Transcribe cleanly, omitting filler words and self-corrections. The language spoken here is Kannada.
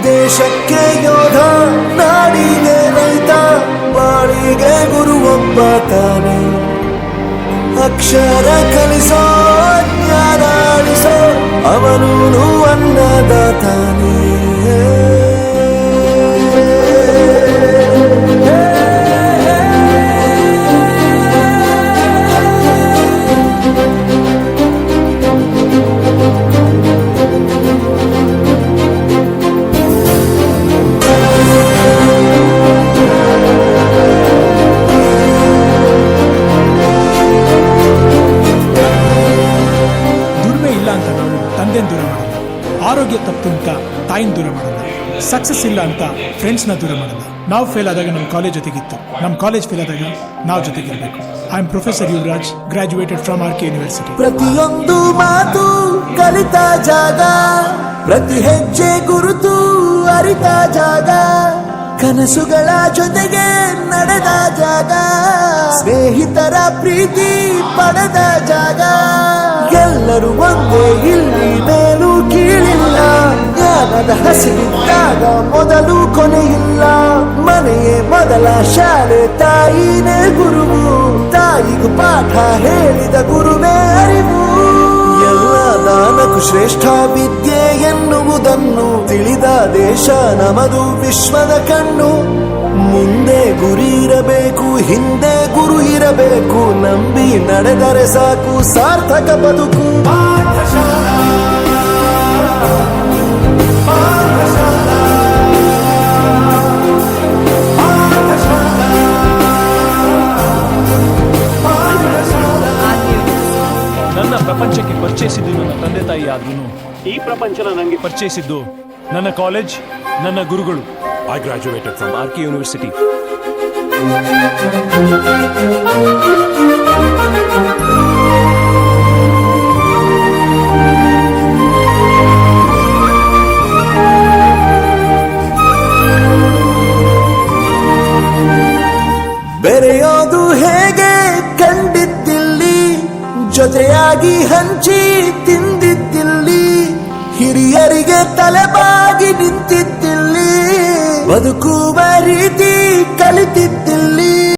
ದೇಶಕ್ಕೆ ಯೋಧ, ನಾಡಿಗೆ ರೈತ, ಬಾಳಿಗೆ ಗುರು ಒಬ್ಬ ತಾನೆ. ಅಕ್ಷರ ಕಲಿಸೋ, ಜ್ಞಾನ ಅಳಿಸೋ, ಅವನು ಅನ್ನದಾತಾನೆ. ದೂರ ಮಾಡಲ್ಲ, ಆರೋಗ್ಯ ತಪ್ಪು ಅಂತ ತಾಯಿನ ದೂರ ಮಾಡಲ್ಲ, ಸಕ್ಸಸ್ ಇಲ್ಲ ಅಂತ ಫ್ರೆಂಡ್ಸ್ನ ದೂರ ಮಾಡಲ್ಲ. ನಾವು ಫೇಲ್ ಆದಾಗ ನಮ್ಮ ಕಾಲೇಜ್ ಜೊತೆಗಿತ್ತು, ನಮ್ಮ ಕಾಲೇಜ್ ಫೇಲ್ ಆದಾಗ ನಾವು ಜೊತೆಗಿರ್ಬೇಕು. I am professor Yuvraj, graduated from R K university. ಪ್ರತಿಯೊಂದು ಮಾತು ಕಲಿತ ಜಾಗ, ಪ್ರತಿ ಹೆಜ್ಜೆ ಗುರುತು ಅರಿತ ಜಾಗ, ಕನಸುಗಳ ಜೊತೆಗೆ ನಡೆದ ಜಾಗ, ಸ್ನೇಹಿತರ ಪ್ರೀತಿ ಪಡೆದ ಜಾಗ. ಎಲ್ಲರೂ ಒಂದೇ, ಇಲ್ಲಿ ಮೇಲೂ ಕೀಳಿಲ್ಲ, ಜ್ಞಾನದ ಹಸಿವಿದ್ದಾಗ ಮೊದಲು ಕೊನೆಯಿಲ್ಲ. ಮನೆಯೇ ಮೊದಲ ಶಾಲೆ, ತಾಯಿನೇ ಗುರುವು, ತಾಯಿಗೂ ಪಾಠ ಹೇಳಿದ ಗುರುವೇ ಅರಿವು. ಎಲ್ಲ ದಾನಕ್ಕೂ ಶ್ರೇಷ್ಠ ವಿದ್ಯೆ ಎನ್ನುವುದನ್ನು ತಿಳಿದ ದೇಶ ನಮದು, ವಿಶ್ವದ ಕಣ್ಣು. ಮುಂದೆ ಗುರಿ ಇರಬೇಕು, ಹಿಂದೆ ಗುರು ಇರಬೇಕು, ನಂಬಿ ನಡೆದರೆ ಸಾಕು ಸಾರ್ಥಕ ಬದುಕು. ನನ್ನ ಪ್ರಪಂಚಕ್ಕೆ ಪರಿಚಯಿಸಿದ್ದು ನನ್ನ ತಂದೆ ತಾಯಿ ಆದ್ರೂ ಈ ಪ್ರಪಂಚನ ನನಗೆ ಪರಿಚಯಿಸಿದ್ದು ನನ್ನ ಕಾಲೇಜ್, ನನ್ನ ಗುರುಗಳು. I graduated from R K university. ಬೆರೆಯೋದು ಹೇಗೆ ಕಂಡಿದ್ದಿಲ್ಲಿ, ಜೊತೆಯಾಗಿ ಹಂಚಿ ತಿಂದಿದ್ದಿಲ್ಲಿ, ಹಿರಿಯರಿಗೆ ತಲೆಬಾಗಿ ನಿಂತಿದ್ದಿಲ್ಲಿ, ಬದುಕುವ ರೀತಿ